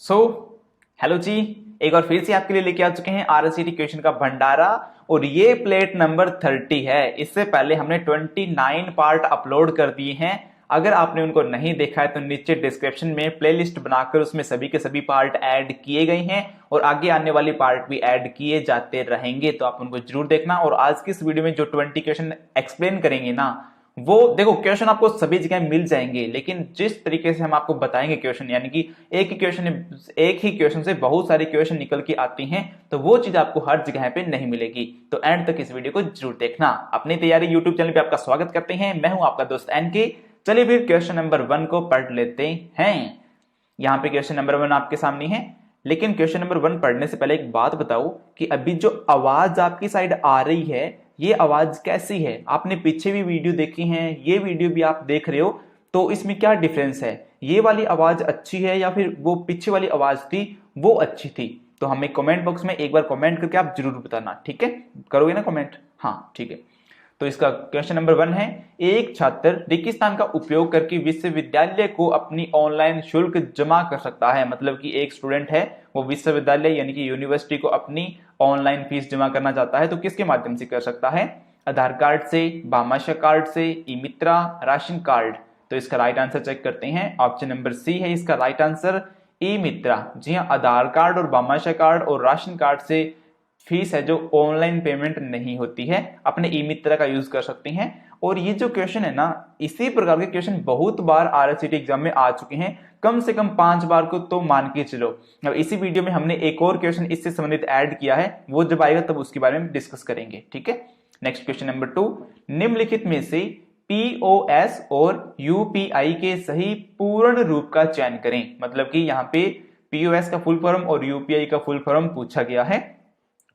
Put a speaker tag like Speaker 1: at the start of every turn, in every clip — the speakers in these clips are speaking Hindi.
Speaker 1: सो हेलो जी, एक बार फिर से आपके लिए लेके आ चुके हैं आरएससीटी क्वेश्चन का भंडारा। और ये प्लेट नंबर 30 है। इससे पहले हमने 29 पार्ट अपलोड कर दिए हैं। अगर आपने उनको नहीं देखा है तो नीचे डिस्क्रिप्शन में प्लेलिस्ट बनाकर उसमें सभी के सभी पार्ट ऐड किए गए हैं और आगे आने वाले पार्ट भी ऐड किए जाते रहेंगे, तो आप उनको जरूर देखना। और आज की इस वीडियो में जो 20 क्वेश्चन एक्सप्लेन करेंगे ना, वो देखो क्वेश्चन आपको सभी जगह मिल जाएंगे, लेकिन जिस तरीके से हम आपको बताएंगे क्वेश्चन, यानी कि एक ही क्वेश्चन से बहुत सारे क्वेश्चन निकल के आती हैं, तो वो चीज आपको हर जगह पे नहीं मिलेगी। तो एंड तक इस वीडियो को जरूर देखना। अपनी तैयारी यूट्यूब चैनल पे आपका स्वागत करते हैं। मैं हूं आपका दोस्त एनके। चलिए फिर क्वेश्चन नंबर 1 को पढ़ लेते हैं। यहाँ पे क्वेश्चन नंबर 1 आपके सामने है, लेकिन क्वेश्चन नंबर 1 पढ़ने से पहले एक बात बताओ कि अभी जो आवाज आपकी साइड आ रही है, ये आवाज कैसी है? आपने पीछे भी वीडियो देखी है, ये वीडियो भी आप देख रहे हो, तो इसमें क्या डिफरेंस है? ये वाली आवाज अच्छी है या फिर वो पीछे वाली आवाज थी वो अच्छी थी? तो हमें कमेंट बॉक्स में एक बार कमेंट करके आप जरूर बताना, ठीक है? करोगे ना कमेंट? हाँ ठीक है। तो इसका क्वेश्चन नंबर 1 है, एक छात्र रेगिस्तान का उपयोग करके विश्वविद्यालय को अपनी ऑनलाइन शुल्क जमा कर सकता है। मतलब कि एक स्टूडेंट है, वो विश्वविद्यालय यानी कि यूनिवर्सिटी को अपनी ऑनलाइन फीस जमा करना चाहता है, तो किसके माध्यम से कर सकता है? आधार कार्ड से, भामाशाह कार्ड से, ई मित्रा, राशन कार्ड। तो इसका राइट आंसर चेक करते हैं। ऑप्शन नंबर सी है इसका राइट आंसर, ई मित्रा। जी हाँ, आधार कार्ड और भामाशाह कार्ड और राशन कार्ड से फीस है जो ऑनलाइन पेमेंट नहीं होती है, अपने ई मित्र का यूज कर सकते हैं। और ये जो क्वेश्चन है ना, इसी प्रकार के क्वेश्चन बहुत बार आरएससीटी एग्जाम में आ चुके हैं, कम से कम 5 बार को तो मान के चलो। अब इसी वीडियो में हमने एक और क्वेश्चन इससे संबंधित ऐड किया है, वो जब आएगा तब उसके बारे में डिस्कस करेंगे, ठीक है? नेक्स्ट क्वेश्चन नंबर 2, निम्नलिखित में से पीओएस और यूपीआई के सही पूर्ण रूप का चयन करें। मतलब कि यहाँ पे पीओएस का फुल फॉर्म और यूपीआई का फुल फॉर्म पूछा गया है।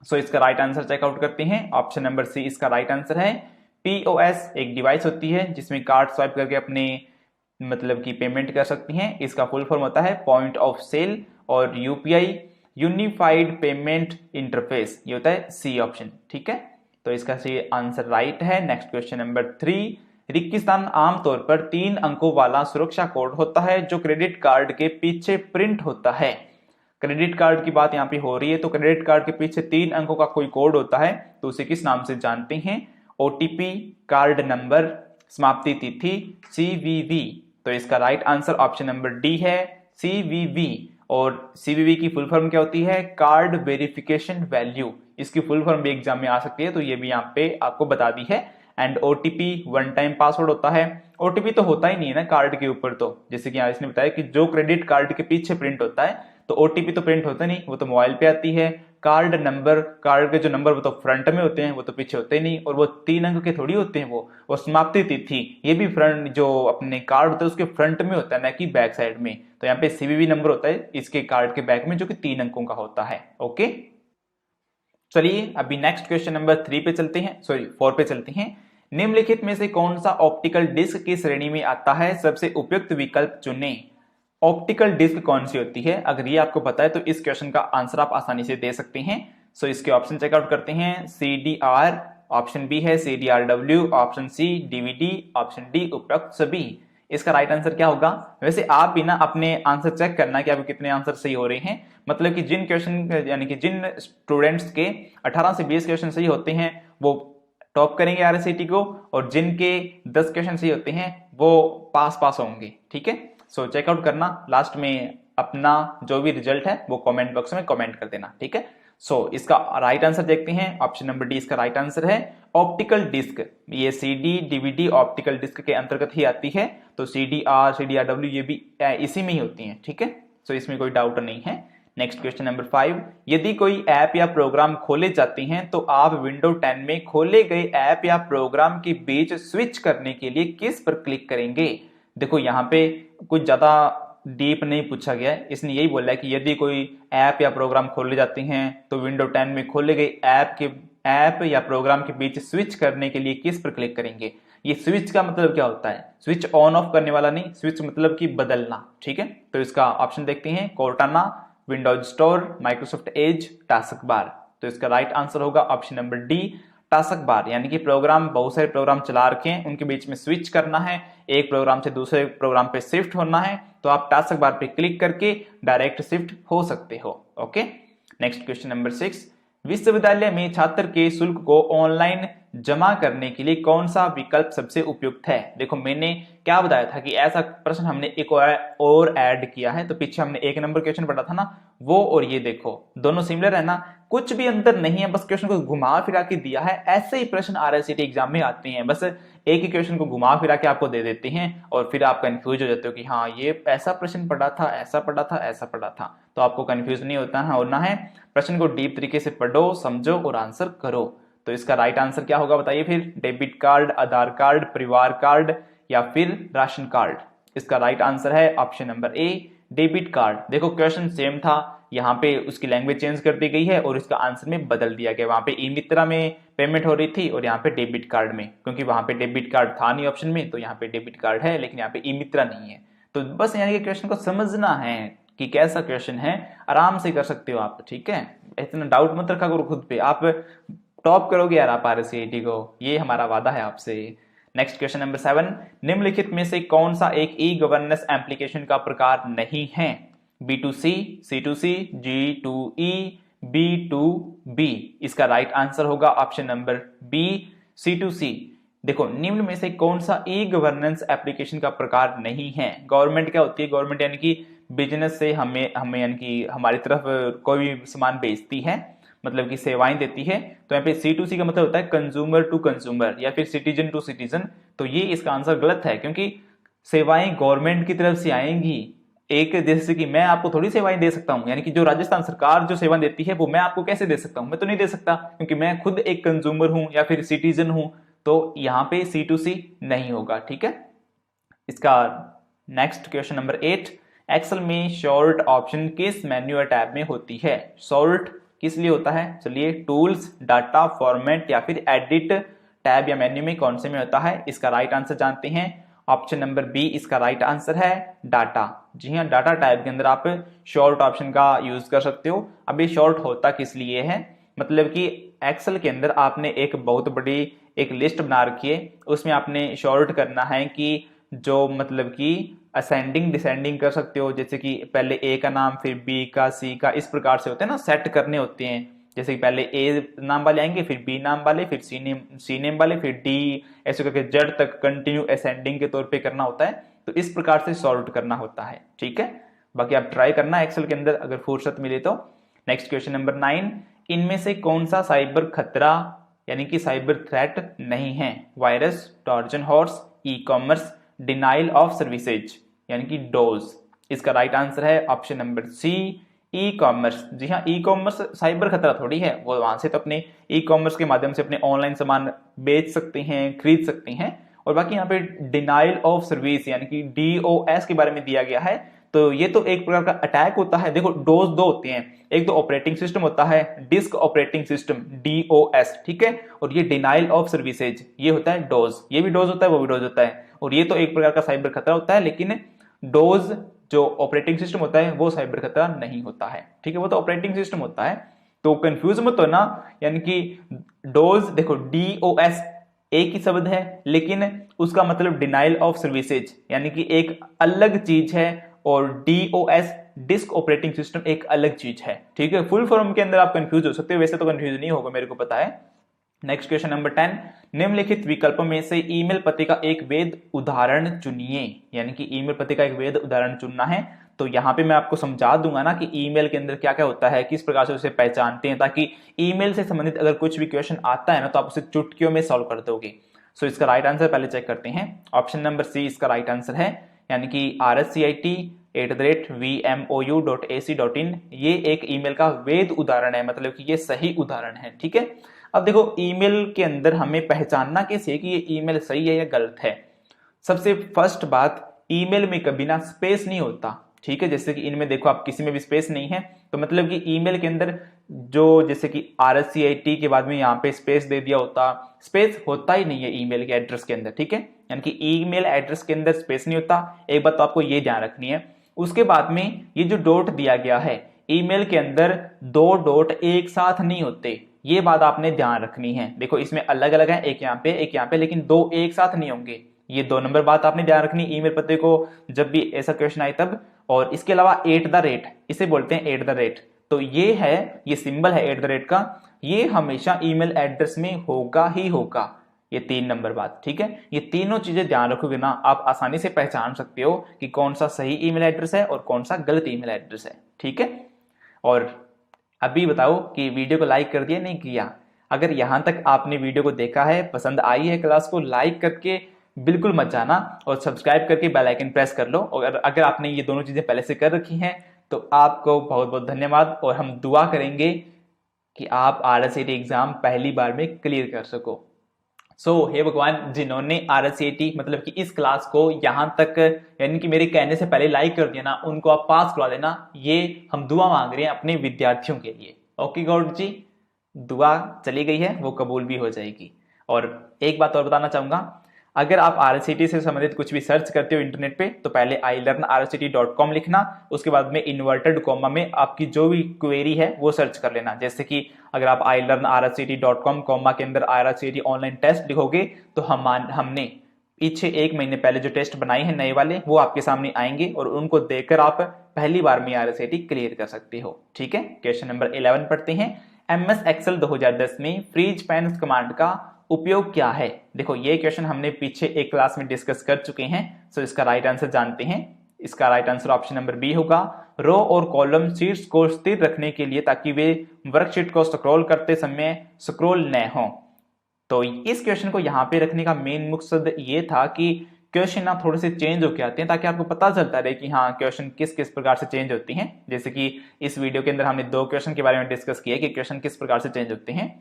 Speaker 1: सो इसका राइट आंसर चेकआउट करते हैं। ऑप्शन नंबर सी इसका राइट आंसर है। पीओएस एक डिवाइस होती है जिसमें कार्ड स्वाइप करके अपने मतलब की पेमेंट कर सकती हैं। इसका फुल फॉर्म होता है पॉइंट ऑफ सेल। और यूपीआई यूनिफाइड पेमेंट इंटरफेस, ये होता है सी ऑप्शन, ठीक है? तो इसका सी आंसर राइट है। नेक्स्ट क्वेश्चन नंबर 3, रेगिस्तान आमतौर पर 3 अंकों वाला सुरक्षा कोड होता है जो क्रेडिट कार्ड के पीछे प्रिंट होता है। क्रेडिट कार्ड की बात यहाँ पे हो रही है, तो क्रेडिट कार्ड के पीछे 3 अंकों का कोई कोड होता है, तो उसे किस नाम से जानते हैं? ओटीपी, कार्ड नंबर, समाप्ति तिथि, सीवीवी। तो इसका right answer option number D है, सीवीवी। और सीवीवी की फुल फॉर्म क्या होती है? Card verification value. इसकी फुल फॉर्म भी एग्जाम में आ सकती है, तो ये भी यहाँ पे आपको बता दी है। And OTP one time password होता है। ओटीपी तो होता ही नहीं है ना कार्ड के ऊपर, तो जैसे कि यहाँ इसने बताया कि जो क्रेडिट कार्ड के पीछे प्रिंट होता है, तो ओटीपी तो प्रिंट होता नहीं, वो तो मोबाइल पे आती है। कार्ड नंबर, कार्ड के जो नंबर वो तो फ्रंट में होते हैं, वो तो पीछे होते ही नहीं, और वो 3 अंक के थोड़ी होते हैं वो समाप्ति तिथि, ये भी फ्रंट जो अपने कार्ड होता है उसके फ्रंट में होता है, ना कि बैक साइड में। तो यहाँ पे सीवीवी नंबर होता है इसके कार्ड के बैक में, जो कि 3 अंकों का होता है। ओके, चलिए अभी नेक्स्ट क्वेश्चन नंबर 3 पे चलते हैं, सॉरी 4 पे चलते हैं। निम्नलिखित में से कौन सा ऑप्टिकल डिस्क की श्रेणी में आता है? सबसे उपयुक्त विकल्प चुनें। ऑप्टिकल डिस्क कौन सी होती है? अगर ये आपको पता है तो इस क्वेश्चन का आंसर आप आसानी से दे सकते हैं। सो इसके ऑप्शन चेकआउट करते हैं। CDR, ऑप्शन बी है CDRW, option C DVD, option D उपरोक्त सभी। इसका राइट आंसर क्या होगा? वैसे आप भी ना अपने आंसर चेक करना कि आपके कितने आंसर सही हो रहे हैं। मतलब कि जिन क्वेश्चन यानी कि जिन स्टूडेंट्स के 18 से 20 क्वेश्चन सही होते हैं वो टॉप करेंगे आरएससीटी को, और जिनके 10 क्वेश्चन सही होते हैं वो पास होंगे, ठीक है? सो चेकआउट करना, लास्ट में अपना जो भी रिजल्ट है वो कमेंट बॉक्स में कमेंट कर देना, ठीक है? सो इसका राइट आंसर देखते हैं। ऑप्शन नंबर डी इसका राइट आंसर है। ऑप्टिकल डिस्क, ये CD DVD ऑप्टिकल डिस्क के अंतर्गत ही आती है, तो CDR CDRW ये भी इसी में ही होती है, ठीक है? सो इसमें कोई डाउट नहीं है। नेक्स्ट क्वेश्चन नंबर 5, यदि कोई ऐप या प्रोग्राम खोले जाते हैं तो आप विंडो 10 में खोले गए ऐप या प्रोग्राम के बीच स्विच करने के लिए किस पर क्लिक करेंगे? देखो यहाँ पे कुछ ज्यादा डीप नहीं पूछा गया है, इसने यही बोला है कि यदि कोई ऐप या प्रोग्राम खोले जाते हैं तो विंडो 10 में खोले गए ऐप या प्रोग्राम के बीच स्विच करने के लिए किस पर क्लिक करेंगे। ये स्विच का मतलब क्या होता है? स्विच ऑन ऑफ करने वाला नहीं, स्विच मतलब कि बदलना, ठीक है? तो इसका ऑप्शन देखते हैं। Cortana, Windows store, Microsoft Edge, task bar. तो इसका राइट आंसर होगा option number D, task bar यानी कि प्रोग्राम, बहुत सारे प्रोग्राम चला रखे हैं, उनके बीच में स्विच करना है, एक प्रोग्राम से दूसरे प्रोग्राम पे शिफ्ट होना है, तो आप टास्क बार पे क्लिक करके डायरेक्ट शिफ्ट हो सकते हो। ओके, नेक्स्ट क्वेश्चन नंबर 6, विश्वविद्यालय में छात्र के शुल्क को ऑनलाइन जमा करने के लिए कौन सा विकल्प सबसे उपयुक्त है? देखो मैंने क्या बताया था कि ऐसा प्रश्न हमने एक और ऐड किया है, तो पीछे हमने 1 नंबर क्वेश्चन पढ़ा था ना, वो और ये देखो दोनों सिमिलर है ना, कुछ भी अंतर नहीं है, बस क्वेश्चन को घुमा फिरा के दिया है। ऐसे ही प्रश्न आरआईसीटी एग्जाम में आते हैं, बस एक ही क्वेश्चन को घुमा फिरा के आपको दे देते हैं और फिर आप कंफ्यूज हो जाते हो कि हाँ ये ऐसा प्रश्न पढ़ा था, ऐसा पढ़ा था, ऐसा पढ़ा था। तो आपको कंफ्यूज नहीं होना है, प्रश्न को डीप तरीके से पढ़ो, समझो और आंसर करो। तो इसका राइट आंसर क्या होगा बताइए फिर? डेबिट कार्ड, आधार कार्ड, परिवार कार्ड या फिर राशन कार्ड? इसका राइट आंसर है ऑप्शन नंबर ए, डेबिट कार्ड। देखो क्वेश्चन सेम था, यहाँ पे उसकी लैंग्वेज चेंज कर दी गई है और इसका आंसर में बदल दिया गया। वहां पे ई मित्रा में पेमेंट हो रही थी और यहाँ पे डेबिट कार्ड में, क्योंकि वहां पे डेबिट कार्ड था नहीं ऑप्शन में, तो यहाँ पे डेबिट कार्ड है, लेकिन यहाँ पे ई मित्रा नहीं है। तो बस यानी कि क्वेश्चन को समझना है कि कैसा क्वेश्चन है, आराम से कर सकते हो आप। ठीक है, इतना डाउट मत रखा करो खुद पे, आप टॉप करोगे यार आप आरआईसीटी को, ये हमारा वादा है आपसे। नेक्स्ट क्वेश्चन नंबर 7, निम्नलिखित में से कौन सा एक ई गवर्नेंस एप्लीकेशन का प्रकार नहीं है? B2C, C2C, G2E, B2B? इसका राइट आंसर होगा ऑप्शन नंबर बी, C2C। देखो निम्न में से कौन सा ई गवर्नेंस एप्लीकेशन का प्रकार नहीं है? गवर्नमेंट क्या होती है? गवर्नमेंट यानी कि बिजनेस से हमें यानी कि हमारी तरफ कोई भी सामान बेचती है, मतलब कि सेवाएं देती है। तो यहाँ पे C2C का मतलब होता है कंज्यूमर टू कंज्यूमर या फिर सिटीजन टू सिटीजन। तो ये इसका आंसर गलत है, क्योंकि सेवाएं गवर्नमेंट की तरफ से आएंगी। एक जैसे कि मैं आपको थोड़ी सेवाएं दे सकता हूं, यानी कि जो राजस्थान सरकार जो सेवा देती है वो मैं आपको कैसे दे सकता हूं? मैं तो नहीं दे सकता, क्योंकि मैं खुद एक कंज्यूमर हूं या फिर सिटीजन हूं। तो यहाँ पे C2C नहीं होगा। ठीक है, इसका नेक्स्ट क्वेश्चन नंबर 8, एक्सेल में शॉर्ट ऑप्शन किस मेन्यू टैब में होती है? शॉर्ट किस लिए होता है? चलिए, टूल्स, डाटा, फॉर्मेट या फिर एडिट टैब या मेन्यू में कौन से में होता है? इसका राइट आंसर जानते हैं, ऑप्शन नंबर बी इसका राइट आंसर है, डाटा। जी हाँ, डाटा टैब के अंदर आप शॉर्ट ऑप्शन का यूज कर सकते हो। अब ये शॉर्ट होता किस लिए है? मतलब कि एक्सेल के अंदर आपने एक बहुत बड़ी एक लिस्ट बना रखी है, उसमें आपने शॉर्ट करना है कि जो मतलब कि असेंडिंग डिसेंडिंग कर सकते हो, जैसे कि पहले ए का नाम फिर बी का सी का, इस प्रकार से होते हैं ना, सेट करने होते हैं। जैसे कि पहले ए नाम वाले आएंगे, फिर बी नाम वाले, फिर सी नेम वाले, फिर डी, ऐसे करके जेड तक कंटिन्यू असेंडिंग के तौर पे करना होता है। तो इस प्रकार से सॉर्ट करना होता है। ठीक है, बाकी आप ट्राई करना एक्सेल के अंदर अगर फुर्सत मिले तो। नेक्स्ट क्वेश्चन नंबर 9, इनमें से कौन सा साइबर खतरा यानी कि साइबर थ्रेट नहीं है? Virus, trojan horse, e commerce, denial of services यानी कि डोज? इसका राइट आंसर है option number C, e commerce. जी हाँ, ई कॉमर्स साइबर खतरा थोड़ी है, वो वहां से तो अपने ई कॉमर्स के माध्यम से अपने ऑनलाइन सामान बेच सकते हैं, खरीद सकते हैं। और बाकी यहाँ पे डिनाइल ऑफ सर्विस यानी कि DOS के बारे में दिया गया है, तो ये तो एक प्रकार का अटैक होता है। देखो डोज दो होते हैं, एक तो ऑपरेटिंग सिस्टम होता है डिस्क ऑपरेटिंग सिस्टम DOS, ठीक है, और ये डिनाइल ऑफ सर्विसेज ये होता है डोज। ये भी डोज होता है, वो भी डोज होता है, और ये तो एक प्रकार का साइबर खतरा होता है, लेकिन डोज जो ऑपरेटिंग सिस्टम होता है वो साइबर खतरा नहीं होता है। ठीक है, वो तो ऑपरेटिंग सिस्टम होता है, तो कंफ्यूज मत हो ना। यानी कि डोज देखो DOS एक ही शब्द है, लेकिन उसका मतलब डिनाइल ऑफ सर्विसेज यानी कि एक अलग चीज है, और DOS डिस्क ऑपरेटिंग सिस्टम एक अलग चीज है। ठीक है, फुल फॉर्म के अंदर आप कंफ्यूज हो सकते हो, वैसे तो कंफ्यूज नहीं होगा, मेरे को पता है। नेक्स्ट क्वेश्चन नंबर 10, निम्नलिखित विकल्पों में से ईमेल पते का एक वैध उदाहरण चुनिए। यानी कि ईमेल पते का एक वैध उदाहरण चुनना है। तो यहाँ पे मैं आपको समझा दूंगा ना कि ईमेल के अंदर क्या क्या होता है, किस प्रकार से उसे पहचानते हैं, ताकि ईमेल से संबंधित अगर कुछ भी क्वेश्चन आता है ना तो आप उसे चुटकियों में सॉल्व कर दोगे। सो इसका राइट आंसर पहले चेक करते हैं। ऑप्शन नंबर सी इसका राइट आंसर है, यानी कि rscit@vmou.ac.in ये एक ईमेल का वैध उदाहरण है, मतलब कि ये सही उदाहरण है। ठीक है, अब देखो ईमेल के अंदर हमें पहचानना कैसे है कि ये ईमेल सही है या गलत है। सबसे फर्स्ट बात, ईमेल में कभी ना स्पेस नहीं होता। ठीक है, जैसे कि इनमें देखो आप किसी में भी स्पेस नहीं है, तो मतलब कि ईमेल के अंदर जो जैसे कि RSCIT के बाद में यहाँ पे स्पेस दे दिया होता, स्पेस होता ही नहीं है ईमेल के एड्रेस के अंदर। ठीक है, यानी कि ईमेल एड्रेस के अंदर स्पेस नहीं होता, एक बात तो आपको ये ध्यान रखनी है। उसके बाद में ये जो डॉट दिया गया है, ईमेल के अंदर 2 डॉट एक साथ नहीं होते, ये बात आपने ध्यान रखनी है। देखो इसमें अलग अलग है, एक यहाँ पे एक यहाँ पे, लेकिन दो एक साथ नहीं होंगे। ये 2 नंबर बात आपने ध्यान रखनी ईमेल पते को जब भी ऐसा क्वेश्चन आए तब। और इसके अलावा @ इसे बोलते हैं @ तो ये है, ये सिंबल है @ का, ये हमेशा ईमेल एड्रेस में होगा ही होगा। ये 3 नंबर बात, ठीक है। ये तीनों चीजें ध्यान रखोगे ना, आप आसानी से पहचान सकते हो कि कौन सा सही ईमेल एड्रेस है और कौन सा गलत ईमेल एड्रेस है, ठीक है। और अभी बताओ कि वीडियो को लाइक कर दिया नहीं किया। अगर यहां तक आपने वीडियो को देखा है, पसंद आई है क्लास को, लाइक करके बिल्कुल मत जाना और सब्सक्राइब करके बेल आइकन प्रेस कर लो। और अगर आपने ये दोनों चीजें पहले से कर रखी हैं तो आपको बहुत बहुत धन्यवाद, और हम दुआ करेंगे कि आप RSAT एग्जाम पहली बार में क्लियर कर सको। हे भगवान, जिन्होंने RSAT मतलब कि इस क्लास को यहां तक यानी कि मेरे कहने से पहले लाइक कर दिया ना, उनको आप पास करवा देना। ये हम दुआ मांग रहे हैं अपने विद्यार्थियों के लिए। ओके गॉड जी, दुआ चली गई है, वो कबूल भी हो जाएगी। और एक बात और बताना चाहूंगा, अगर आप RSAT से संबंधित कुछ भी सर्च करते हो इंटरनेट पे तो पहले ilearnrsat.com लिखना, उसके बाद में इन्वर्टेड कॉमा में आपकी जो भी क्वेरी है वो सर्च कर लेना। जैसे कि अगर आप ilearnrsat.com कॉमा के अंदर RSAT ऑनलाइन टेस्ट लिखोगे तो हमने पीछे 1 महीने पहले जो टेस्ट बनाए हैं नए वाले, वो आपके सामने आएंगे और उनको देखकर आप पहली बार में RSAT क्लियर कर सकते हो, ठीक है। क्वेश्चन नंबर 11 पढ़ते हैं। MS एक्सेल 2010 में फ्रीज पैन कमांड का उपयोग क्या है? देखो ये क्वेश्चन हमने पीछे एक क्लास में डिस्कस कर चुके हैं, सो इसका राइट आंसर जानते हैं। इसका right answer option number B होगा। रो और कॉलम शीट्स को स्थिर रखने के लिए ताकि वे वर्कशीट को स्क्रॉल करते समय स्क्रॉल न हो। तो इस क्वेश्चन को यहाँ पे रखने का मेन मकसद ये था कि क्वेश्चन ना थोड़े से चेंज होके आते हैं ताकि आपको पता चलता रहे कि हाँ क्वेश्चन किस किस प्रकार से चेंज होती हैं। जैसे कि इस वीडियो के अंदर हमने 2 क्वेश्चन के बारे में डिस्कस किया कि क्वेश्चन किस प्रकार से चेंज होते हैं।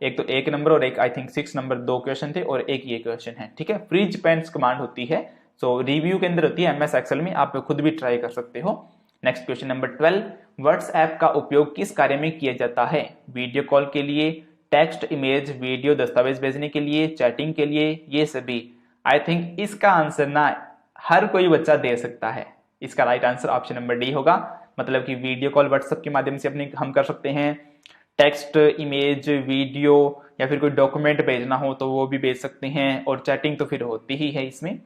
Speaker 1: एक तो 1 नंबर और एक आई थिंक 6 नंबर 2 क्वेश्चन थे और एक ये क्वेश्चन है, ठीक है। फ्रीज पेंस कमांड होती है, रिव्यू के अंदर होती है MS एक्सेल में, आप खुद भी ट्राई कर सकते हो। नेक्स्ट क्वेश्चन नंबर 12, व्हाट्सएप का उपयोग किस कार्य में किया जाता है? वीडियो कॉल के लिए, टेक्स्ट, इमेज, वीडियो, दस्तावेज भेजने के लिए, चैटिंग के लिए, ये सभी। आई थिंक इसका आंसर ना हर कोई बच्चा दे सकता है। इसका right answer option number D होगा। मतलब कि वीडियो कॉल व्हाट्सएप के माध्यम से अपने हम कर सकते हैं, टेक्स्ट, इमेज, वीडियो या फिर कोई डॉक्यूमेंट भेजना हो तो वो भी भेज सकते हैं, और चैटिंग तो फिर होती ही है इसमें।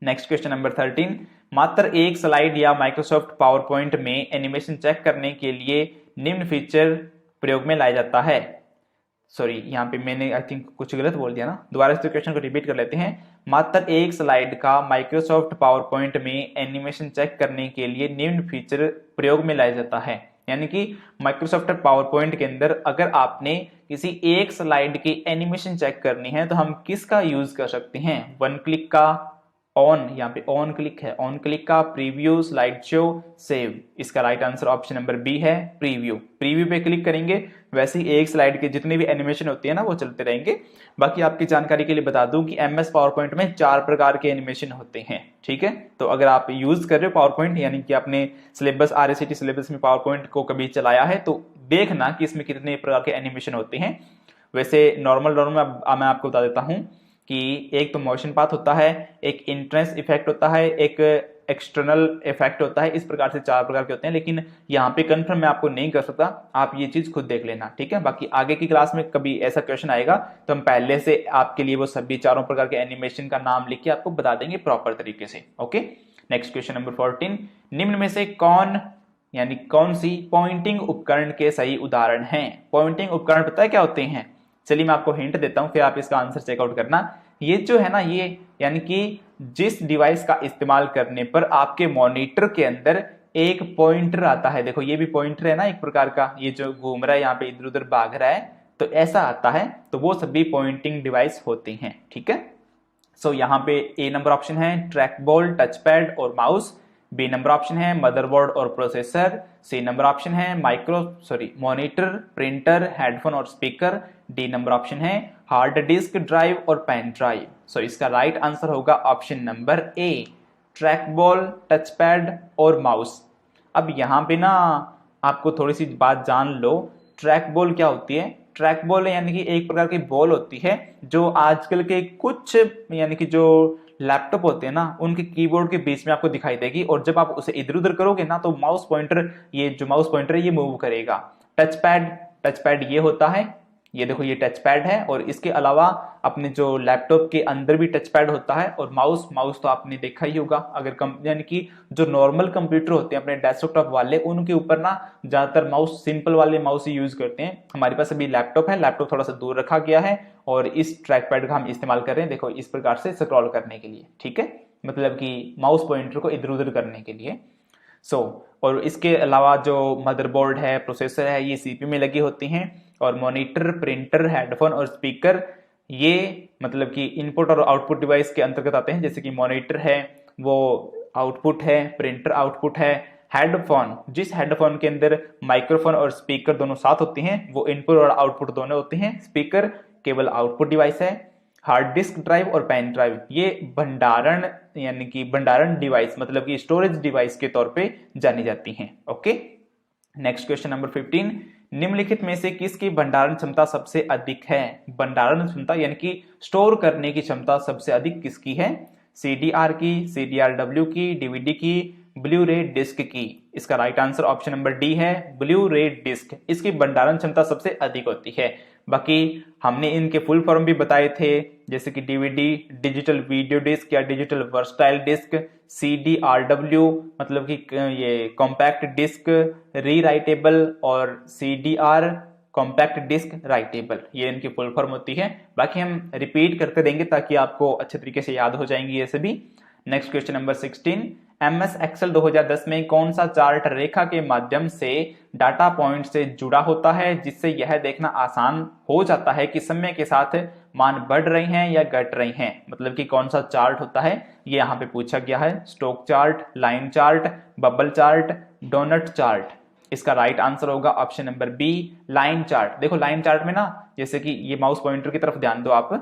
Speaker 1: नेक्स्ट क्वेश्चन नंबर 13, मात्र एक स्लाइड या माइक्रोसॉफ्ट पावर पॉइंट में एनिमेशन चेक करने के लिए निम्न फीचर प्रयोग में लाया जाता है। सॉरी, यहाँ पे मैंने आई थिंक कुछ गलत बोल दिया ना, दोबारा इस क्वेश्चन को रिपीट कर लेते हैं। मात्र एक स्लाइड का माइक्रोसॉफ्ट पावर पॉइंट में एनिमेशन चेक करने के लिए निम्न फीचर प्रयोग में लाया जाता है। यानी कि माइक्रोसॉफ्ट पावर पॉइंट के अंदर अगर आपने किसी एक स्लाइड की एनिमेशन चेक करनी है तो हम किसका यूज कर सकते हैं? 1 क्लिक का, ऑन, यहाँ पे ऑन क्लिक है, ऑन क्लिक का, प्रीव्यू, स्लाइड शो, सेव। इसका right answer option number B है, प्रीव्यू। प्रीव्यू पे क्लिक करेंगे, वैसे ही एक स्लाइड के जितने भी एनिमेशन होती है ना वो चलते रहेंगे। बाकी आपकी जानकारी के लिए बता दूं कि MS पावर पॉइंट में 4 प्रकार के एनिमेशन होते हैं, ठीक है। तो अगर आप यूज कर रहे हो पावर पॉइंट, यानी कि आपने सिलेबस RSAT सिलेबस में पावर पॉइंट को कभी चलाया है, तो देखना कि इसमें कितने प्रकार के एनिमेशन होते हैं। वैसे नॉर्मल मैं आपको बता देता हूं कि एक तो मोशन पाथ होता है, एक इंट्रेंस इफेक्ट होता है, एक एक्सटर्नल इफेक्ट होता है। इस प्रकार से 4 प्रकार के होते हैं, लेकिन यहाँ पे कंफर्म मैं आपको नहीं कर सकता, आप ये चीज खुद देख लेना, ठीक है। बाकी आगे की क्लास में कभी ऐसा क्वेश्चन आएगा तो हम पहले से आपके लिए वो सभी 4 प्रकार के एनिमेशन का नाम लिख के आपको बता देंगे प्रॉपर तरीके से। ओके, नेक्स्ट क्वेश्चन नंबर 14, निम्न में से कौन सी पॉइंटिंग उपकरण के सही उदाहरण हैं? पॉइंटिंग उपकरण पता है क्या होते हैं? चलिए मैं आपको हिंट देता हूं, फिर आप इसका आंसर चेकआउट करना। ये जो है ना, ये यानी कि जिस डिवाइस का इस्तेमाल करने पर आपके मॉनिटर के अंदर एक पॉइंटर आता है, देखो ये भी पॉइंटर है ना एक प्रकार का, ये जो घूम रहा है यहाँ पे इधर उधर भाग रहा है, तो ऐसा आता है, तो वो सभी पॉइंटिंग डिवाइस होते हैं, ठीक है। यहाँ पे ए नंबर ऑप्शन है ट्रैक बॉल, टच पैड और माउस। बी नंबर ऑप्शन है मदरबोर्ड और प्रोसेसर। सी नंबर ऑप्शन है मॉनिटर, प्रिंटर, हेडफोन और स्पीकर। डी नंबर ऑप्शन है हार्ड डिस्क ड्राइव और पेन ड्राइव। इसका राइट आंसर होगा ऑप्शन नंबर ए, ट्रैक बॉल, टच पैड और माउस। अब यहाँ पे ना आपको थोड़ी सी बात जान लो, ट्रैक बॉल क्या होती है? ट्रैक बॉल यानी कि एक प्रकार की बॉल होती है जो आजकल के कुछ यानी कि जो लैपटॉप होते हैं ना उनके कीबोर्ड के बीच में आपको दिखाई देगी, और जब आप उसे इधर उधर करोगे ना तो ये जो माउस पॉइंटर है ये मूव करेगा। टच पैड टच पैड ये होता है, ये देखो ये टच पैड है, और इसके अलावा अपने जो लैपटॉप के अंदर भी टच पैड होता है, और माउस तो आपने देखा ही होगा। अगर यानी कि जो नॉर्मल कंप्यूटर होते हैं अपने डेस्कटॉप वाले, उनके ऊपर ना ज्यादातर माउस सिंपल वाले माउस ही यूज करते हैं। हमारे पास अभी लैपटॉप है, लैपटॉप थोड़ा सा दूर रखा गया है और इस ट्रैक पैड का हम इस्तेमाल कर रहे हैं, देखो इस प्रकार से स्क्रॉल करने के लिए, ठीक है, मतलब कि माउस पॉइंटर को इधर उधर करने के लिए। और इसके अलावा जो मदरबोर्ड है, प्रोसेसर है, ये सीपीयू में लगी होती हैं, और मॉनिटर, प्रिंटर, हेडफोन और स्पीकर ये मतलब कि इनपुट और आउटपुट डिवाइस के अंतर्गत आते हैं। जैसे कि मॉनिटर है वो आउटपुट है, प्रिंटर आउटपुट है, हेडफोन जिस हेडफोन के अंदर माइक्रोफोन और स्पीकर दोनों साथ होते हैं वो इनपुट और आउटपुट दोनों होते हैं, स्पीकर केवल आउटपुट डिवाइस है। हार्ड डिस्क ड्राइव और पेन ड्राइव ये भंडारण यानी कि भंडारण डिवाइस मतलब कि स्टोरेज डिवाइस के तौर पे जानी जाती हैं। ओके, नेक्स्ट क्वेश्चन नंबर 15, निम्नलिखित में से किसकी भंडारण क्षमता सबसे अधिक है? भंडारण क्षमता यानी कि स्टोर करने की क्षमता सबसे अधिक किसकी है? CDR की, CDRW की, DVD की, ब्लू रे डिस्क की। इसका right answer option number D है, ब्लू रे डिस्क। इसकी भंडारण क्षमता सबसे अधिक होती है। बाकी हमने इनके फुल फॉर्म भी बताए थे, जैसे कि DVD डिजिटल वीडियो डिस्क या डिजिटल वर्सटाइल डिस्क, CDRW मतलब कि ये कॉम्पैक्ट डिस्क रीराइटेबल, और CDR कॉम्पैक्ट डिस्क राइटेबल, ये इनकी फुल फॉर्म होती है। बाकी हम रिपीट करते रहेंगे ताकि आपको अच्छे तरीके से याद हो जाएंगी ये सभी। Next question number 16, MS excel 2010 में कौन सा चार्ट रेखा के माध्यम से डाटा पॉइंट से जुड़ा होता है जिससे यह देखना आसान हो जाता है कि समय के साथ मान बढ़ रहे हैं या घट रहे हैं? मतलब कि कौन सा चार्ट होता है ये यहाँ पे पूछा गया है। Stock chart, line chart, bubble chart, donut chart. इसका राइट आंसर होगा option number B, line chart. देखो लाइन चार्ट में ना जैसे कि ये माउस पॉइंटर की तरफ ध्यान दो आप,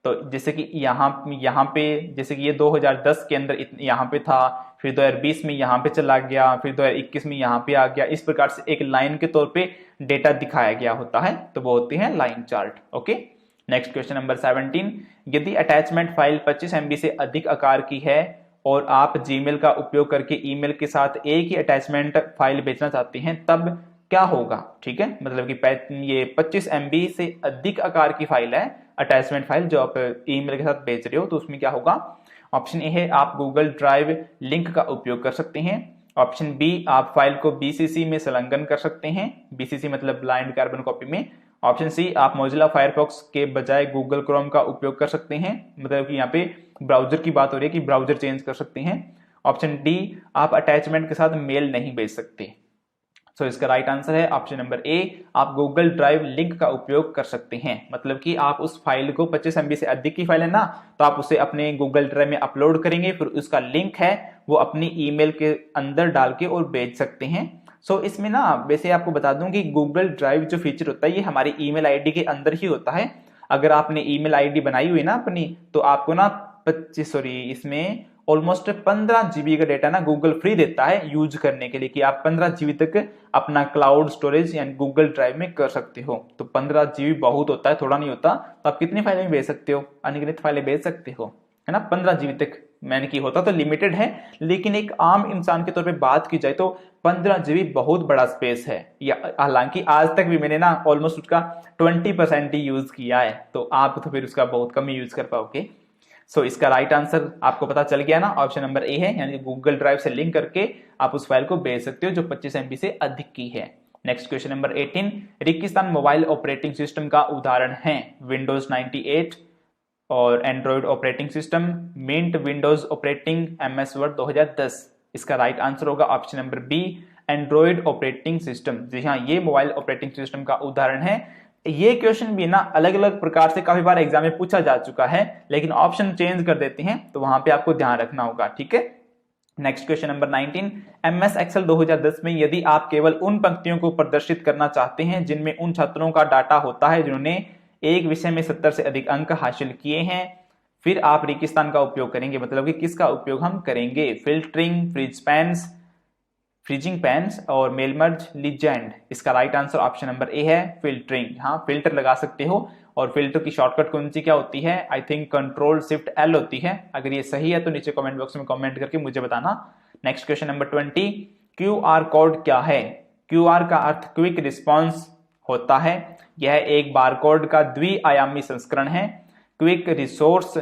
Speaker 1: तो जैसे कि यहाँ पे जैसे कि ये 2010 के अंदर यहाँ पे था, फिर 2020 में यहाँ पे चला गया, फिर 2021 में यहाँ पे आ गया, इस प्रकार से एक लाइन के तौर पे डेटा दिखाया गया होता है, तो वो होती है line chart. Okay, next question number 17, यदि अटैचमेंट फाइल 25 MB से अधिक आकार की है और आप जीमेल का उपयोग करके ईमेल के साथ एक ही अटैचमेंट फाइल भेजना चाहते हैं तब क्या होगा? ठीक है, मतलब कि ये 25 MB से अधिक आकार की फाइल है, अटैचमेंट फाइल जो आप ईमेल के साथ भेज रहे हो, तो उसमें क्या होगा? ऑप्शन ए है आप गूगल ड्राइव लिंक का उपयोग कर सकते हैं। ऑप्शन बी आप फाइल को BCC में संलग्न कर सकते हैं, BCC मतलब ब्लाइंड कार्बन कॉपी में। ऑप्शन सी आप मोजिला फायरफॉक्स के बजाय गूगल क्रोम का उपयोग कर सकते हैं, मतलब कि यहाँ पे ब्राउजर की बात हो रही है कि ब्राउजर चेंज कर सकते हैं। ऑप्शन डी आप अटैचमेंट के साथ मेल नहीं भेज सकते। सो इसका राइट आंसर है ऑप्शन नंबर ए, आप गूगल ड्राइव लिंक का उपयोग कर सकते हैं। मतलब कि आप उस फाइल को 25 MB से अधिक की फाइल है ना, तो आप उसे अपने गूगल ड्राइव में अपलोड करेंगे, फिर उसका लिंक है वो अपनी ईमेल के अंदर डाल के और भेज सकते हैं। सो इसमें ना वैसे आपको बता दूं कि गूगल ड्राइव जो फीचर होता है ये हमारी ईमेल आईडी के अंदर ही होता है। अगर आपने ईमेल आईडी बनाई हुई ना अपनी, तो आपको ना इसमें ऑलमोस्ट 15 GB का डेटा ना गूगल फ्री देता है यूज करने के लिए, कि आप 15 GB तक अपना क्लाउड स्टोरेज यानी गूगल ड्राइव में कर सकते हो। तो 15 GB बहुत होता है, थोड़ा नहीं होता। तो आप कितनी फाइलें भेज सकते हो? अनगिनत फाइलें भेज सकते हो, है ना, 15 GB तक। मैंने की होता तो लिमिटेड है, लेकिन एक आम इंसान के तौर पे बात की जाए तो 15 GB बहुत बड़ा स्पेस है। हालांकि आज तक भी मैंने ना ऑलमोस्ट उसका 20% ही यूज किया है, तो आप तो फिर उसका बहुत कम ही यूज कर पाओगे। सो इसका राइट आंसर आपको पता चल गया ना, ऑप्शन नंबर ए है, यानी गूगल ड्राइव से लिंक करके आप उस फाइल को भेज सकते हो जो 25 MB से अधिक की है। नेक्स्ट क्वेश्चन नंबर 18, रिक्किस्तान मोबाइल ऑपरेटिंग सिस्टम का उदाहरण है विंडोज 98 और Android operating system, Mint Windows operating, MS Word 2010। इसका राइट आंसर होगा option number B, Android operating system. जी हाँ, ये मोबाइल ऑपरेटिंग सिस्टम का उदाहरण है। ये क्वेश्चन भी ना अलग अलग प्रकार से काफी बार एग्जाम में पूछा जा चुका है, लेकिन ऑप्शन चेंज कर देते हैं, तो वहां पे आपको ध्यान रखना होगा। ठीक है, next question number 19, MS excel 2010 में यदि आप केवल उन पंक्तियों को प्रदर्शित करना चाहते हैं जिनमें उन छात्रों का डाटा होता है जिन्होंने एक विषय में 70 से अधिक अंक हासिल किए हैं, फिर आप रिक्किस्तान का उपयोग करेंगे। मतलब कि किसका उपयोग हम करेंगे? फिल्टरिंग, फ्रीजिंग पैन्स और मेलमर्ज लीजेंड। इसका right answer option number A है, फिल्टरिंग। हाँ, फिल्टर लगा सकते हो, और फिल्टर की शॉर्टकट कौन सी क्या होती है? आई थिंक Ctrl+Shift+L होती है। अगर ये सही है तो नीचे कमेंट बॉक्स में कमेंट करके मुझे बताना। Next question number 20, QR code क्या है? QR का अर्थ क्विक रिस्पॉन्स होता है। यह एक बारकोड का द्विआयामी संस्करण है। Quick resource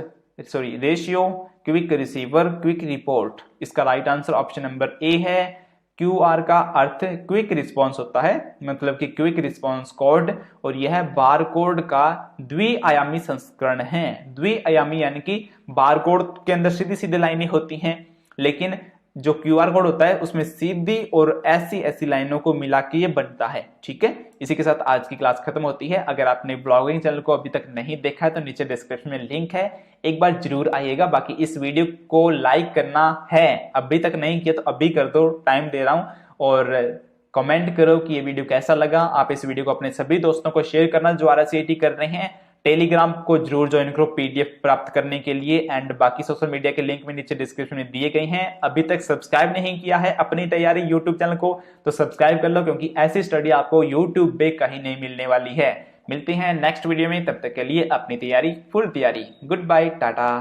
Speaker 1: ratio, quick receiver, quick report. इसका right answer option number A है। QR का अर्थ क्विक रिस्पॉन्स होता है, मतलब कि क्विक रिस्पॉन्स कोड, और यह बारकोड का द्विआयामी संस्करण है। द्विआयामी यानी कि बारकोड के अंदर सीधी सीधी लाइनें होती हैं, लेकिन जो QR कोड होता है उसमें सीधी और ऐसी ऐसी लाइनों को मिला के ये बनता है। ठीक है, इसी के साथ आज की क्लास खत्म होती है। अगर आपने ब्लॉगिंग चैनल को अभी तक नहीं देखा है तो नीचे डिस्क्रिप्शन में लिंक है, एक बार जरूर आइएगा। बाकी इस वीडियो को लाइक करना है, अभी तक नहीं किया तो अभी कर दो, टाइम दे रहा हूं। और कमेंट करो कि ये वीडियो कैसा लगा। आप इस वीडियो को अपने सभी दोस्तों को शेयर करना जो RSCT कर रहे हैं। टेलीग्राम को जरूर ज्वाइन करो PDF प्राप्त करने के लिए। एंड बाकी सोशल मीडिया के लिंक में नीचे डिस्क्रिप्शन में दिए गए हैं। अभी तक सब्सक्राइब नहीं किया है अपनी तैयारी YouTube चैनल को तो सब्सक्राइब कर लो, क्योंकि ऐसी स्टडी आपको YouTube पे कहीं नहीं मिलने वाली है। मिलते हैं नेक्स्ट वीडियो में, तब तक के लिए अपनी तैयारी फुल तैयारी। Good bye, Tata.